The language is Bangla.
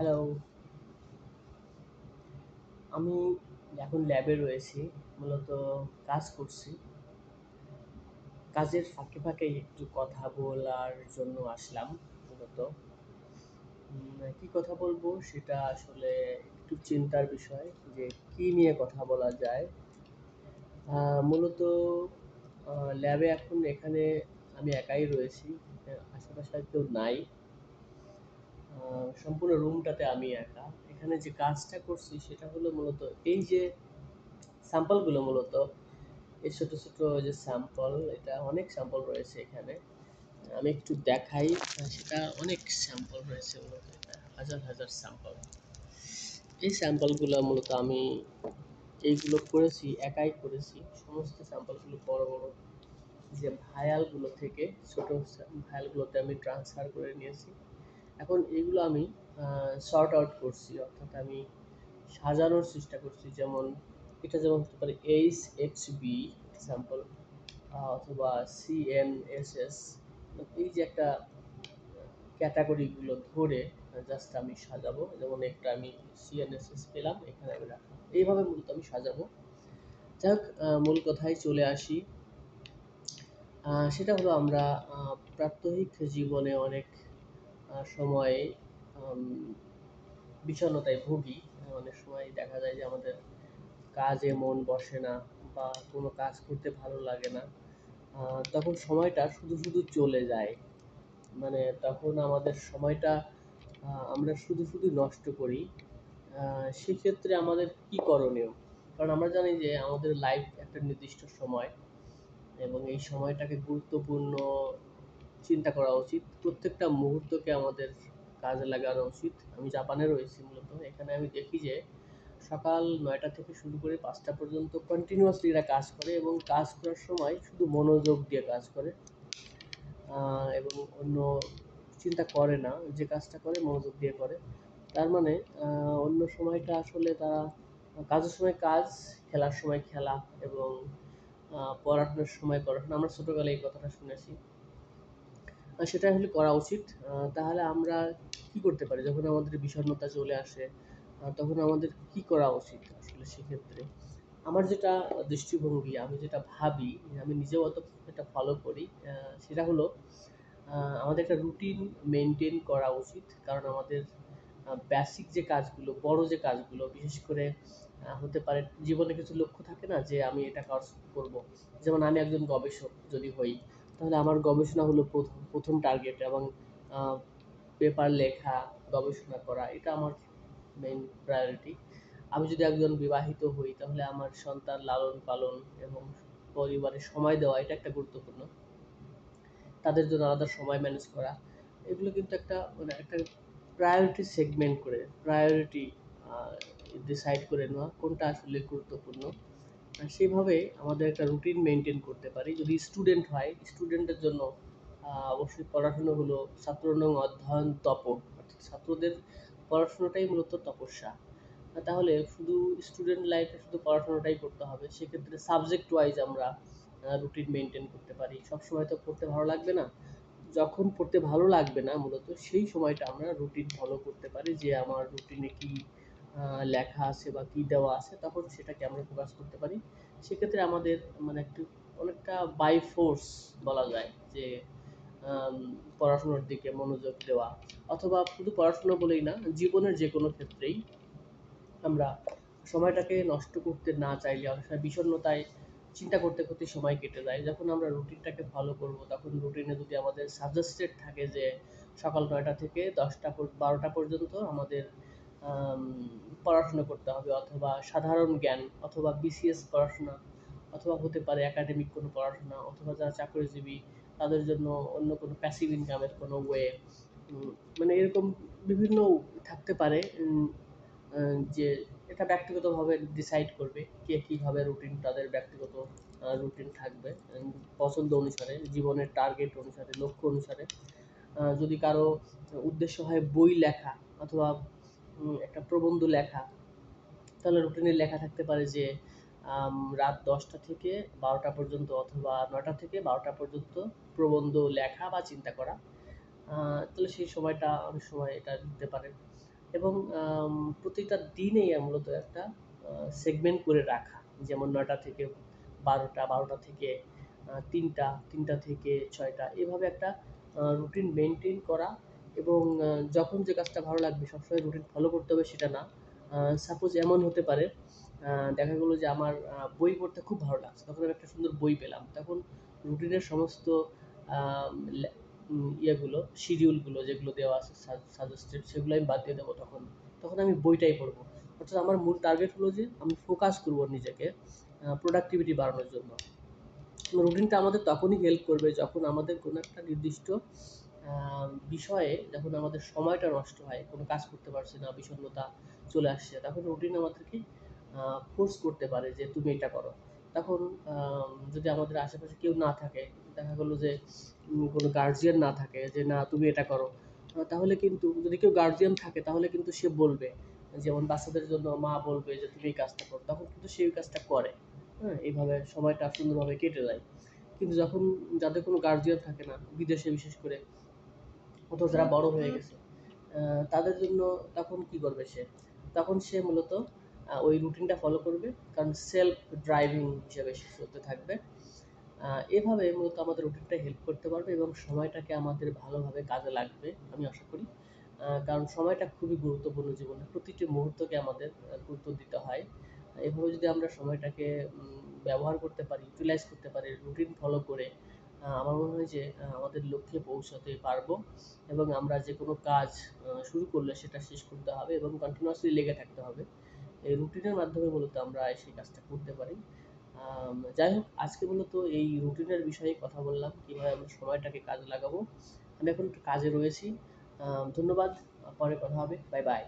হ্যালো, আমি এখন ল্যাবে রয়েছি। মূলত কাজ করছি। কাজের ফাঁকে ফাঁকে একটু কথা বলার জন্য আসলাম মূলত। কি কথা বলবো সেটা আসলে একটু চিন্তার বিষয় যে কি নিয়ে কথা বলা যায়। মূলত ল্যাবে এখন এখানে আমি একাই রয়েছি। আশেপাশে আর কেউ নাই। সম্পূর্ণ রুমটাতে আমি একা। এখানে যে কাজটা করছি সেটা হলো মূলত এই যে স্যাম্পলগুলো মূলত এই ছোট ছোট যে স্যাম্পল, এটা অনেক স্যাম্পল রয়েছে এখানে। আমি একটু দেখাই। সেটা অনেক স্যাম্পল রয়েছে মূলত, এটা হাজার হাজার স্যাম্পল। এই স্যাম্পলগুলো মূলত আমি এইগুলো করেছি, একাই করেছি। সমস্ত স্যাম্পলগুলো বড় বড় যে ভায়ালগুলো থেকে ছোট ভায়ালগুলোতে আমি ট্রান্সফার করে নিয়েছি। এখন এগুলো আমি সর্ট আউট করছি, অর্থাৎ আমি সাজানোর চেষ্টা করছি। যেমন এটা যেমন হতে পারে HXB স্যাম্পল, অথবা CNSS। এই যে একটা ক্যাটাগরিগুলো ধরে জাস্ট আমি সাজাবো। যেমন একটা আমি CNSS পেলাম, এখানে আমি রাখলাম। এইভাবে মূলত আমি সাজাবো। যাই হোক, মূল কথায় চলে আসি। সেটা হলো আমরা প্রাত্যহিক জীবনে অনেক সময় আম, বিষণ্ণতায় ভুগি। অনেক সময় দেখা যায় যে আমাদের কাজে মন বসে না, বা কোনো কাজ করতে ভালো লাগে না। তখন সময়টা শুধু শুধু চলে যায়। মানে তখন আমাদের সময়টা আমরা শুধু শুধু নষ্ট করি। সেক্ষেত্রে আমাদের কি করণীয়? কারণ আমরা জানি যে আমাদের লাইফ একটা নির্দিষ্ট সময়, এবং এই সময়টাকে গুরুত্বপূর্ণ চিন্তা করা উচিত। প্রত্যেকটা মুহূর্তকে আমাদের কাজে লাগানো উচিত। আমি জাপানে রয়েছি মূলত। এখানে আমি দেখি যে সকাল ৯টা থেকে শুরু করে ৫টা পর্যন্ত কন্টিনিউয়াসলি এরা কাজ করে, এবং কাজ করার সময় শুধু মনোযোগ দিয়ে কাজ করে। এবং অন্য চিন্তা করে না। যে কাজটা করে মনোযোগ দিয়ে করে। তার মানে অন্য সময়টা আসলে তারা কাজের সময় কাজ, খেলার সময় খেলা, এবং পড়াশোনার সময় পড়াশোনা। আমরা ছোটবেলায় এই কথাটা শুনেছি। সেটা আসলে করা উচিত। তাহলে আমরা কি করতে পারি যখন আমাদের বিষণ্ণতা চলে আসে? তখন আমাদের কি করা উচিত আসলে সেক্ষেত্রে? আমার যেটা দৃষ্টিভঙ্গি, আমি যেটা ভাবি, আমি নিজেও এটা ফলো করি। সেটা হলো আমাদের একটা রুটিন মেনটেন করা উচিত। কারণ আমাদের বেসিক যে কাজগুলো, বড় যে কাজগুলো, বিশেষ করে হতে পারে জীবনে কিছু লক্ষ্য থাকে না যে আমি এটা কাজ করব। যেমন আমি একজন গবেষক যদি হই, তাহলে আমার গবেষণা হলো প্রথম টার্গেট, এবং পেপার লেখা, গবেষণা করা, এটা আমার মেইন প্রায়োরিটি। আমি যদি একজন বিবাহিত হই, তাহলে আমার সন্তান লালন পালন এবং পরিবারে সময় দেওয়া, এটা একটা গুরুত্বপূর্ণ। তাদের জন্য আলাদা সময় ম্যানেজ করা, এগুলো কিন্তু একটা মানে একটা প্রায়োরিটি সেগমেন্ট করে, প্রায়োরিটি ডিসাইড করে নেওয়া কোনটা আসলে গুরুত্বপূর্ণ। সেভাবে আমাদের একটা রুটিন মেনটেন করতে পারি। যদি স্টুডেন্ট হয়, স্টুডেন্টের জন্য অবশ্যই পড়াশুনো হলো ছাত্রনং অধ্যয়ন তপ, অর্থাৎ ছাত্রদের পড়াশোনাটাই মূলত তপস্যা। তাহলে শুধু স্টুডেন্ট লাইফে শুধু পড়াশোনাটাই করতে হবে, সেক্ষেত্রে সাবজেক্ট ওয়াইজ আমরা রুটিন মেনটেন করতে পারি। সবসময় তো পড়তে ভালো লাগবে না। যখন পড়তে ভালো লাগবে না মূলত সেই সময়টা আমরা রুটিন ফলো করতে পারি, যে আমার রুটিনে কি লেখা আছে বা কি দেওয়া আছে, তখন সেটাকে আমরা ফোকাস করতে পারি। সেক্ষেত্রে আমাদের মানে একটু অনেকটা বাই ফোর্স বলা যায় যে আম, পড়াশোনার দিকে মনোযোগ দেওয়া, অথবা শুধু পড়াশোনা বলেই না, জীবনের যে কোনো ক্ষেত্রেই আমরা সময়টাকে নষ্ট করতে না চাইলে অনেক সময় বিষণ্ণতায় চিন্তা করতে করতে সময় কেটে যায়। যখন আমরা রুটিনটাকে ফলো করব, তখন রুটিনে যদি আমাদের সাজেস্টেড থাকে যে সকাল ৯টা থেকে ১০টা ১২টা পর্যন্ত আমাদের আম, পড়াশোনা করতে হবে, অথবা সাধারণ জ্ঞান, অথবা BCS পড়াশোনা, অথবা হতে পারে একাডেমিক কোনো পড়াশোনা, অথবা যারা চাকরিজীবী তাদের জন্য অন্য কোনো প্যাসিভ ইনকামের কোনো ওয়ে, মানে এরকম বিভিন্ন থাকতে পারে। যে এটা ব্যক্তিগতভাবে ডিসাইড করবে কে কীভাবে রুটিন, তাদের ব্যক্তিগত রুটিন থাকবে পছন্দ অনুসারে, জীবনের টার্গেট অনুসারে, লক্ষ্য অনুসারে। যদি কারো উদ্দেশ্য হয় বই লেখা, অথবা একটা প্রবন্ধ লেখা, তাহলে রুটিনে লেখা থাকতে পারে যে রাত 10টা থেকে 12টা পর্যন্ত, অথবা 9টা থেকে 12টা পর্যন্ত প্রবন্ধ লেখা বা চিন্তা করা। তাহলে সেই সময়টা অনেক সময় এটা দিতে পারে। এবং প্রতিটা দিনেই মূলত একটা সেগমেন্ট করে রাখা, যেমন ৯টা থেকে ১২টা, ১২টা থেকে ৩টা, ৩টা থেকে ৬টা, এভাবে একটা রুটিন মেনটেন করা। এবং যখন যে কাজটা ভালো লাগবে সবসময় রুটিন ফলো করতে হবে সেটা না। সাপোজ এমন হতে পারে, দেখা গেলো যে আমার বই পড়তে খুব ভালো লাগছে, তখন আমি একটা সুন্দর বই পেলাম, তখন রুটিনের সমস্ত আম লে ইয়েগুলো, শিডিউলগুলো যেগুলো দেওয়া আছে সাজেস্টেড, সেগুলো আমি বাদ দিয়ে দেবো তখন। তখন আমি বইটাই পড়বো। অর্থাৎ আমার মূল টার্গেট হলো যে আমি ফোকাস করবো নিজেকে প্রোডাক্টিভিটি বাড়ানোর জন্য। রুটিনটা আমাদের তখনই হেল্প করবে যখন আমাদের কোনো একটা নির্দিষ্ট বিষয়ে, যখন আমাদের সময়টা নষ্ট হয়, কোনো কাজ করতে পারছি না, বিষণ্ণতা চলে আসছে, তখন রুটিন আমাদেরকে ফোর্স করতে পারে যে তুমি এটা করো। তখন যদি আমাদের আশেপাশে কেউ না থাকে, দেখা গেলো যে কোনো গার্জিয়ান না থাকে যে না তুমি এটা করো, তাহলে কিন্তু যদি কেউ গার্জিয়ান থাকে তাহলে কিন্তু সে বলবে, যেমন বাচ্চাদের জন্য মা বলবে যে তুমি এই কাজটা করো, তখন কিন্তু সে ওই কাজটা করে। হ্যাঁ, এইভাবে সময়টা সুন্দরভাবে কেটে যায়। কিন্তু যখন যাদের কোনো গার্জিয়ান থাকে না, বিদেশে বিশেষ করে, অথবা যারা বড় হয়ে গেছে, তাদের জন্য তখন কি করবে সে? তখন সে মূলত ওই রুটিনটা ফলো করবে, কারণ সেলফ ড্রাইভিং হিসেবে সে চলতে থাকবে। এভাবে মূলত আমাদের রুটিনটা হেল্প করতে পারবে এবং সময়টাকে আমাদের ভালোভাবে কাজে লাগবে আমি আশা করি। কারণ সময়টা খুবই গুরুত্বপূর্ণ জীবনে। প্রতিটি মুহূর্তকে আমাদের গুরুত্ব দিতে হয়। এভাবে যদি আমরা সময়টাকে ব্যবহার করতে পারি, ইউটিলাইজ করতে পারি রুটিন ফলো করে, আমার মনে হয় যে আমাদের লক্ষ্যে পৌঁছাতে পারবো। এবং আমরা যেকোনো কাজ শুরু করলে সেটা শেষ করতে হবে এবং কন্টিনিউয়াসলি লেগে থাকতে হবে। এই রুটিনের মাধ্যমে মূলত আমরা সেই কাজটা করতে পারি। যাই হোক, আজকে মূলত এই রুটিনের বিষয়ে কথা বললাম, কিভাবে আমরা সময়টাকে কাজে লাগাবো। আমি এখন একটু কাজে রয়েছি। ধন্যবাদ। পরে কথা হবে। Bye bye.